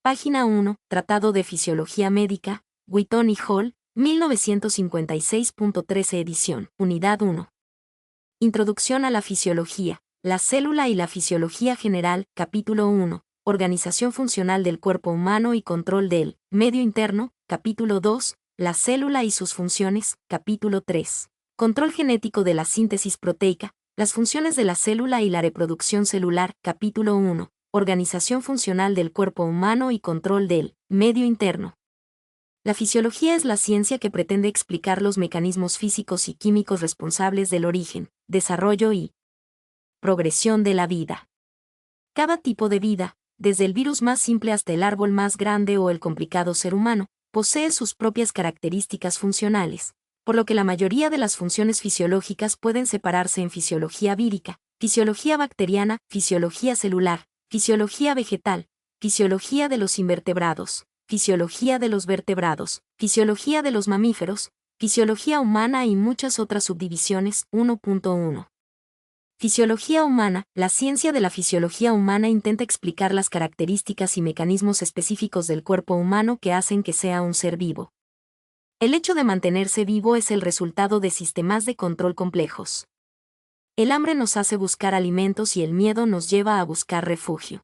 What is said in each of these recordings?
Página 1, Tratado de Fisiología Médica, Wheaton y Hall, 1956.13 edición, Unidad 1. Introducción a la fisiología, la célula y la fisiología general, capítulo 1, Organización funcional del cuerpo humano y control del medio interno, capítulo 2, la célula y sus funciones, capítulo 3. Control genético de la síntesis proteica, las funciones de la célula y la reproducción celular, capítulo 1, Organización funcional del cuerpo humano y control del medio interno. La fisiología es la ciencia que pretende explicar los mecanismos físicos y químicos responsables del origen, desarrollo y progresión de la vida. Cada tipo de vida, desde el virus más simple hasta el árbol más grande o el complicado ser humano, posee sus propias características funcionales, por lo que la mayoría de las funciones fisiológicas pueden separarse en fisiología vírica, fisiología bacteriana, fisiología celular, fisiología vegetal, fisiología de los invertebrados, fisiología de los vertebrados, fisiología de los mamíferos, fisiología humana y muchas otras subdivisiones. 1.1. Fisiología humana. La ciencia de la fisiología humana intenta explicar las características y mecanismos específicos del cuerpo humano que hacen que sea un ser vivo. El hecho de mantenerse vivo es el resultado de sistemas de control complejos. El hambre nos hace buscar alimentos y el miedo nos lleva a buscar refugio.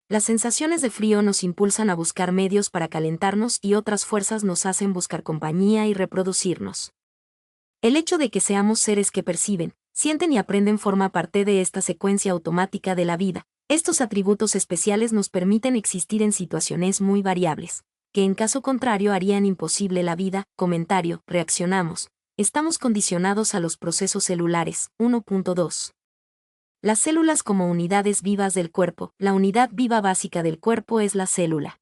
Las sensaciones de frío nos impulsan a buscar medios para calentarnos y otras fuerzas nos hacen buscar compañía y reproducirnos. El hecho de que seamos seres que perciben, sienten y aprenden forma parte de esta secuencia automática de la vida. Estos atributos especiales nos permiten existir en situaciones muy variables, que en caso contrario harían imposible la vida. Comentario, reaccionamos. Estamos condicionados a los procesos celulares. 1.2. Las células como unidades vivas del cuerpo. La unidad viva básica del cuerpo es la célula.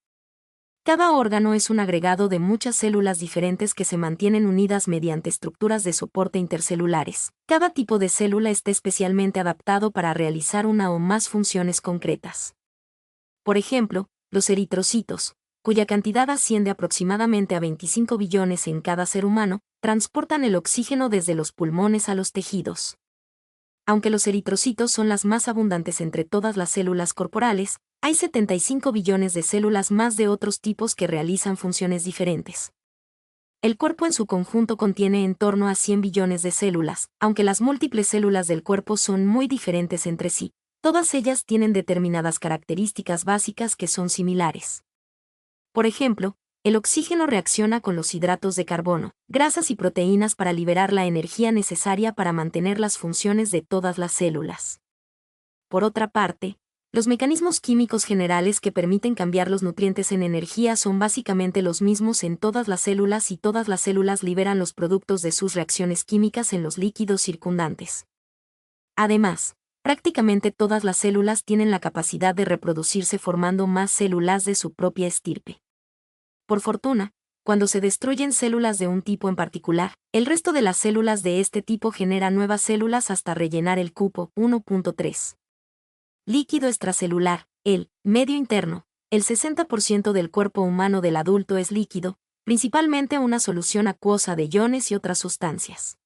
Cada órgano es un agregado de muchas células diferentes que se mantienen unidas mediante estructuras de soporte intercelulares. Cada tipo de célula está especialmente adaptado para realizar una o más funciones concretas. Por ejemplo, los eritrocitos, cuya cantidad asciende aproximadamente a 25 billones en cada ser humano, transportan el oxígeno desde los pulmones a los tejidos. Aunque los eritrocitos son las más abundantes entre todas las células corporales, hay 75 billones de células más de otros tipos que realizan funciones diferentes. El cuerpo en su conjunto contiene en torno a 100 billones de células, aunque las múltiples células del cuerpo son muy diferentes entre sí. Todas ellas tienen determinadas características básicas que son similares. Por ejemplo, el oxígeno reacciona con los hidratos de carbono, grasas y proteínas para liberar la energía necesaria para mantener las funciones de todas las células. Por otra parte, los mecanismos químicos generales que permiten cambiar los nutrientes en energía son básicamente los mismos en todas las células y todas las células liberan los productos de sus reacciones químicas en los líquidos circundantes. Además, prácticamente todas las células tienen la capacidad de reproducirse formando más células de su propia estirpe. Por fortuna, cuando se destruyen células de un tipo en particular, el resto de las células de este tipo genera nuevas células hasta rellenar el cupo. 1.3. Líquido extracelular, el medio interno. El 60% del cuerpo humano del adulto es líquido, principalmente una solución acuosa de iones y otras sustancias.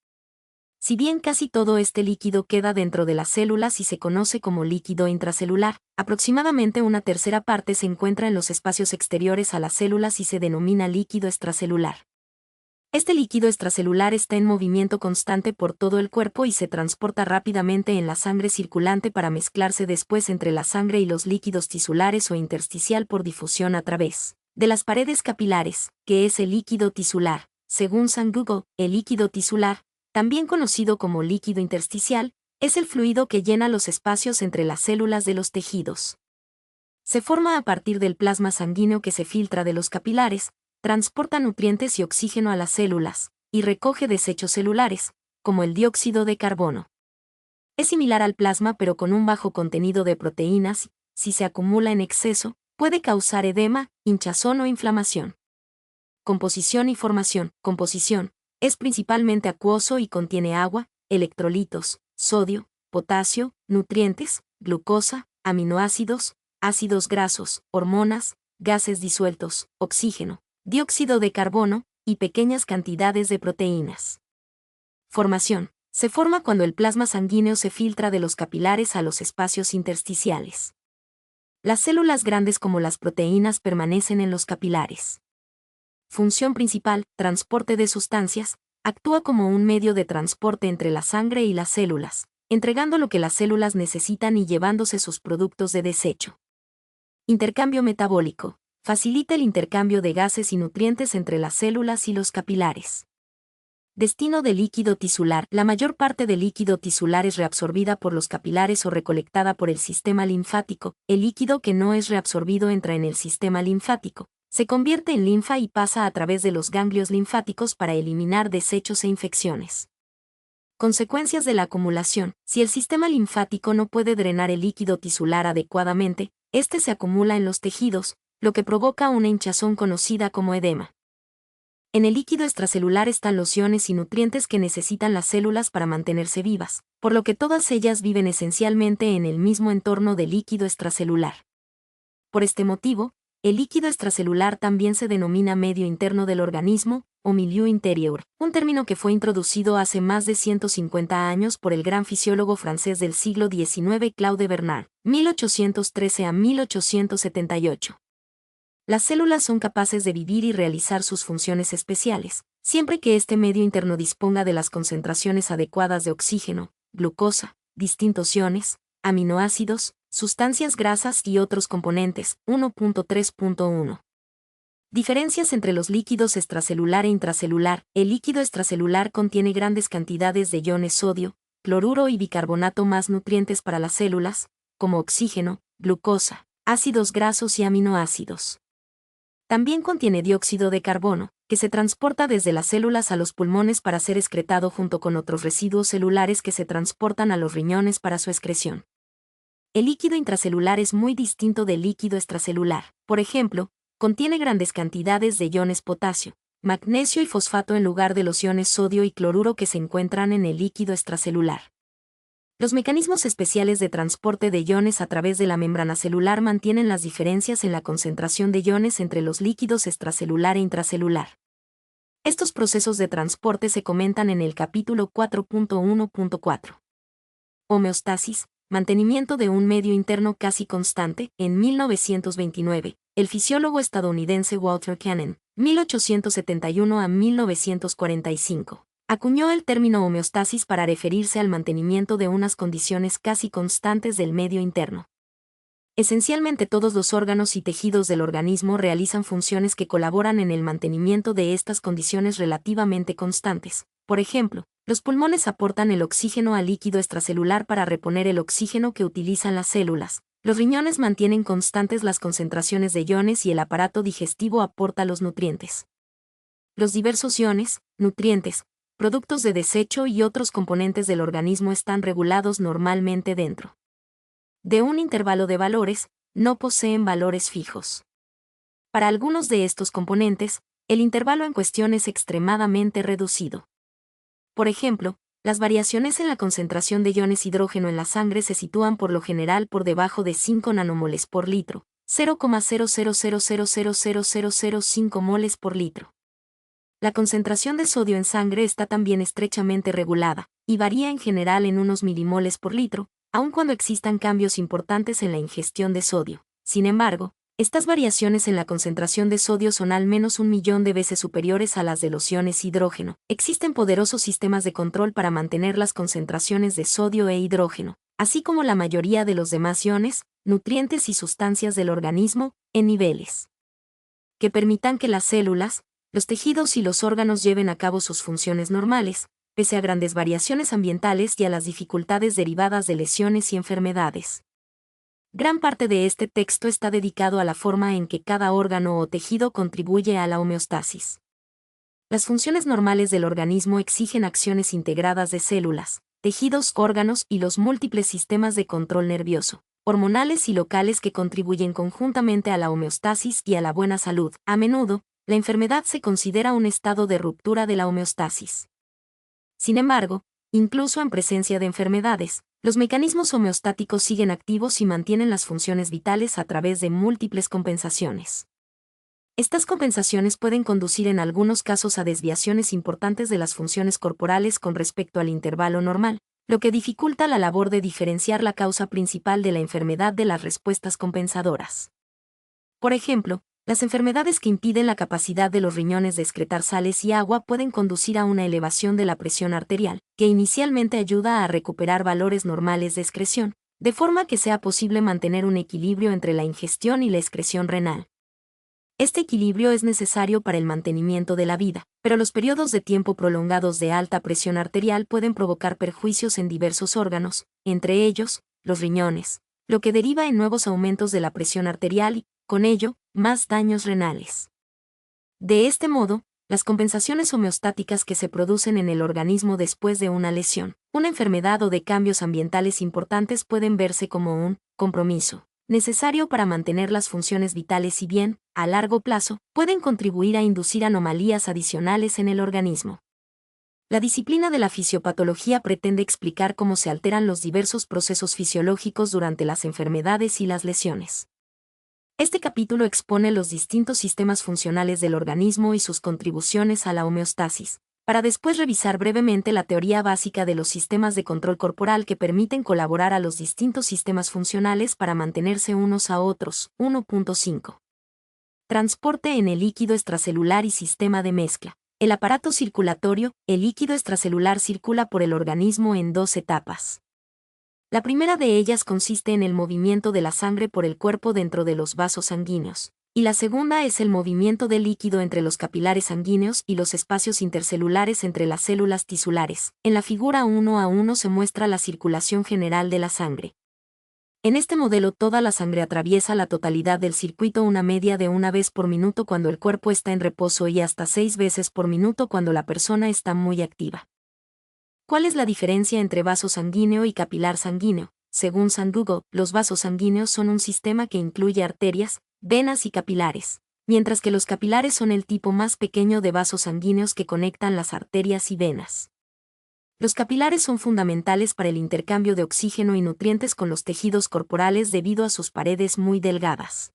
Si bien casi todo este líquido queda dentro de las células y se conoce como líquido intracelular, aproximadamente una tercera parte se encuentra en los espacios exteriores a las células y se denomina líquido extracelular. Este líquido extracelular está en movimiento constante por todo el cuerpo y se transporta rápidamente en la sangre circulante para mezclarse después entre la sangre y los líquidos tisulares o intersticial por difusión a través de las paredes capilares, que es el líquido tisular. Según San Google, el líquido tisular, también conocido como líquido intersticial, es el fluido que llena los espacios entre las células de los tejidos. Se forma a partir del plasma sanguíneo que se filtra de los capilares, transporta nutrientes y oxígeno a las células, y recoge desechos celulares, como el dióxido de carbono. Es similar al plasma pero con un bajo contenido de proteínas, si se acumula en exceso, puede causar edema, hinchazón o inflamación. Composición y formación. Composición. Es principalmente acuoso y contiene agua, electrolitos, sodio, potasio, nutrientes, glucosa, aminoácidos, ácidos grasos, hormonas, gases disueltos, oxígeno, dióxido de carbono, y pequeñas cantidades de proteínas. Formación. Se forma cuando el plasma sanguíneo se filtra de los capilares a los espacios intersticiales. Las células grandes como las proteínas permanecen en los capilares. Función principal, transporte de sustancias, actúa como un medio de transporte entre la sangre y las células, entregando lo que las células necesitan y llevándose sus productos de desecho. Intercambio metabólico. Facilita el intercambio de gases y nutrientes entre las células y los capilares. Destino del líquido tisular. La mayor parte del líquido tisular es reabsorbida por los capilares o recolectada por el sistema linfático. El líquido que no es reabsorbido entra en el sistema linfático, se convierte en linfa y pasa a través de los ganglios linfáticos para eliminar desechos e infecciones. Consecuencias de la acumulación. Si el sistema linfático no puede drenar el líquido tisular adecuadamente, este se acumula en los tejidos, lo que provoca una hinchazón conocida como edema. En el líquido extracelular están los iones y nutrientes que necesitan las células para mantenerse vivas, por lo que todas ellas viven esencialmente en el mismo entorno del líquido extracelular. Por este motivo, el líquido extracelular también se denomina medio interno del organismo, o milieu intérieur, un término que fue introducido hace más de 150 años por el gran fisiólogo francés del siglo XIX Claude Bernard, 1813 a 1878. Las células son capaces de vivir y realizar sus funciones especiales, siempre que este medio interno disponga de las concentraciones adecuadas de oxígeno, glucosa, distintos iones, aminoácidos, sustancias grasas y otros componentes. 1.3.1. Diferencias entre los líquidos extracelular e intracelular. El líquido extracelular contiene grandes cantidades de iones sodio, cloruro y bicarbonato más nutrientes para las células, como oxígeno, glucosa, ácidos grasos y aminoácidos. También contiene dióxido de carbono, que se transporta desde las células a los pulmones para ser excretado junto con otros residuos celulares que se transportan a los riñones para su excreción. El líquido intracelular es muy distinto del líquido extracelular. Por ejemplo, contiene grandes cantidades de iones potasio, magnesio y fosfato en lugar de los iones sodio y cloruro que se encuentran en el líquido extracelular. Los mecanismos especiales de transporte de iones a través de la membrana celular mantienen las diferencias en la concentración de iones entre los líquidos extracelular e intracelular. Estos procesos de transporte se comentan en el capítulo 4.1.4. Homeostasis, mantenimiento de un medio interno casi constante. En 1929, el fisiólogo estadounidense Walter Cannon, 1871 a 1945. Acuñó el término homeostasis para referirse al mantenimiento de unas condiciones casi constantes del medio interno. Esencialmente todos los órganos y tejidos del organismo realizan funciones que colaboran en el mantenimiento de estas condiciones relativamente constantes. Por ejemplo, los pulmones aportan el oxígeno al líquido extracelular para reponer el oxígeno que utilizan las células. Los riñones mantienen constantes las concentraciones de iones y el aparato digestivo aporta los nutrientes. Los diversos iones, nutrientes, productos de desecho y otros componentes del organismo están regulados normalmente dentro de un intervalo de valores, no poseen valores fijos. Para algunos de estos componentes, el intervalo en cuestión es extremadamente reducido. Por ejemplo, las variaciones en la concentración de iones hidrógeno en la sangre se sitúan por lo general por debajo de 5 nanomoles por litro, 0,00000005 moles por litro. La concentración de sodio en sangre está también estrechamente regulada, y varía en general en unos milimoles por litro, aun cuando existan cambios importantes en la ingestión de sodio. Sin embargo, estas variaciones en la concentración de sodio son al menos 1.000.000 de veces superiores a las de los iones hidrógeno. Existen poderosos sistemas de control para mantener las concentraciones de sodio e hidrógeno, así como la mayoría de los demás iones, nutrientes y sustancias del organismo, en niveles que permitan que las células, los tejidos y los órganos lleven a cabo sus funciones normales, pese a grandes variaciones ambientales y a las dificultades derivadas de lesiones y enfermedades. Gran parte de este texto está dedicado a la forma en que cada órgano o tejido contribuye a la homeostasis. Las funciones normales del organismo exigen acciones integradas de células, tejidos, órganos y los múltiples sistemas de control nervioso, hormonales y locales que contribuyen conjuntamente a la homeostasis y a la buena salud. A menudo, la enfermedad se considera un estado de ruptura de la homeostasis. Sin embargo, incluso en presencia de enfermedades, los mecanismos homeostáticos siguen activos y mantienen las funciones vitales a través de múltiples compensaciones. Estas compensaciones pueden conducir en algunos casos a desviaciones importantes de las funciones corporales con respecto al intervalo normal, lo que dificulta la labor de diferenciar la causa principal de la enfermedad de las respuestas compensadoras. Por ejemplo, las enfermedades que impiden la capacidad de los riñones de excretar sales y agua pueden conducir a una elevación de la presión arterial, que inicialmente ayuda a recuperar valores normales de excreción, de forma que sea posible mantener un equilibrio entre la ingestión y la excreción renal. Este equilibrio es necesario para el mantenimiento de la vida, pero los periodos de tiempo prolongados de alta presión arterial pueden provocar perjuicios en diversos órganos, entre ellos, los riñones, lo que deriva en nuevos aumentos de la presión arterial y, con ello, más daños renales. De este modo, las compensaciones homeostáticas que se producen en el organismo después de una lesión, una enfermedad o de cambios ambientales importantes pueden verse como un compromiso necesario para mantener las funciones vitales y bien, a largo plazo, pueden contribuir a inducir anomalías adicionales en el organismo. La disciplina de la fisiopatología pretende explicar cómo se alteran los diversos procesos fisiológicos durante las enfermedades y las lesiones. Este capítulo expone los distintos sistemas funcionales del organismo y sus contribuciones a la homeostasis, para después revisar brevemente la teoría básica de los sistemas de control corporal que permiten colaborar a los distintos sistemas funcionales para mantenerse unos a otros. 1.5. Transporte en el líquido extracelular y sistema de mezcla. El aparato circulatorio, el líquido extracelular circula por el organismo en dos etapas. La primera de ellas consiste en el movimiento de la sangre por el cuerpo dentro de los vasos sanguíneos, y la segunda es el movimiento del líquido entre los capilares sanguíneos y los espacios intercelulares entre las células tisulares. En la figura 1:1 se muestra la circulación general de la sangre. En este modelo toda la sangre atraviesa la totalidad del circuito, una media de 1 vez por minuto cuando el cuerpo está en reposo y hasta 6 veces por minuto cuando la persona está muy activa. ¿Cuál es la diferencia entre vaso sanguíneo y capilar sanguíneo? Según San Google, los vasos sanguíneos son un sistema que incluye arterias, venas y capilares, mientras que los capilares son el tipo más pequeño de vasos sanguíneos que conectan las arterias y venas. Los capilares son fundamentales para el intercambio de oxígeno y nutrientes con los tejidos corporales debido a sus paredes muy delgadas.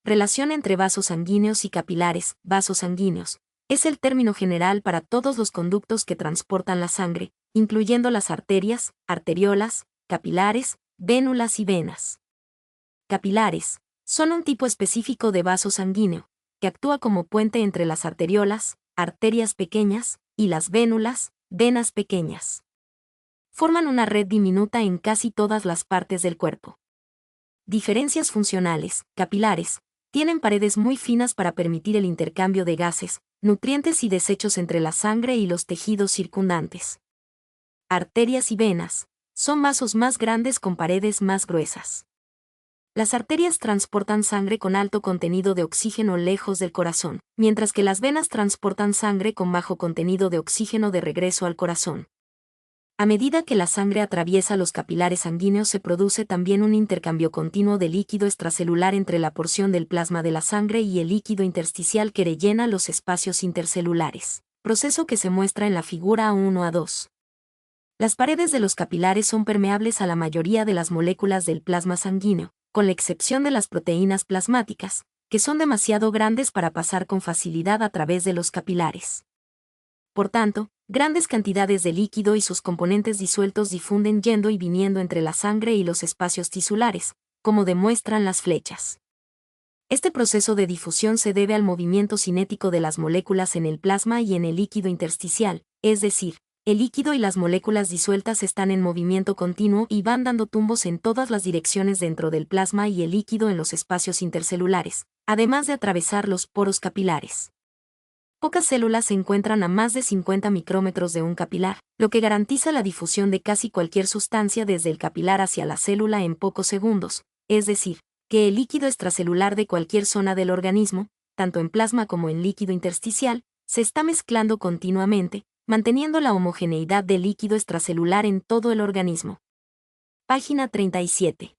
Relación entre vasos sanguíneos y capilares. Vasos sanguíneos es el término general para todos los conductos que transportan la sangre, incluyendo las arterias, arteriolas, capilares, vénulas y venas. Capilares son un tipo específico de vaso sanguíneo, que actúa como puente entre las arteriolas, arterias pequeñas, y las vénulas, venas pequeñas. Forman una red diminuta en casi todas las partes del cuerpo. Diferencias funcionales. Capilares tienen paredes muy finas para permitir el intercambio de gases, nutrientes y desechos entre la sangre y los tejidos circundantes. Arterias y venas son vasos más grandes con paredes más gruesas. Las arterias transportan sangre con alto contenido de oxígeno lejos del corazón, mientras que las venas transportan sangre con bajo contenido de oxígeno de regreso al corazón. A medida que la sangre atraviesa los capilares sanguíneos se produce también un intercambio continuo de líquido extracelular entre la porción del plasma de la sangre y el líquido intersticial que rellena los espacios intercelulares, proceso que se muestra en la figura 1:2. Las paredes de los capilares son permeables a la mayoría de las moléculas del plasma sanguíneo, con la excepción de las proteínas plasmáticas, que son demasiado grandes para pasar con facilidad a través de los capilares. Por tanto, grandes cantidades de líquido y sus componentes disueltos difunden yendo y viniendo entre la sangre y los espacios tisulares, como demuestran las flechas. Este proceso de difusión se debe al movimiento cinético de las moléculas en el plasma y en el líquido intersticial, es decir, el líquido y las moléculas disueltas están en movimiento continuo y van dando tumbos en todas las direcciones dentro del plasma y el líquido en los espacios intercelulares, además de atravesar los poros capilares. Pocas células se encuentran a más de 50 micrómetros de un capilar, lo que garantiza la difusión de casi cualquier sustancia desde el capilar hacia la célula en pocos segundos, es decir, que el líquido extracelular de cualquier zona del organismo, tanto en plasma como en líquido intersticial, se está mezclando continuamente, manteniendo la homogeneidad del líquido extracelular en todo el organismo. Página 37.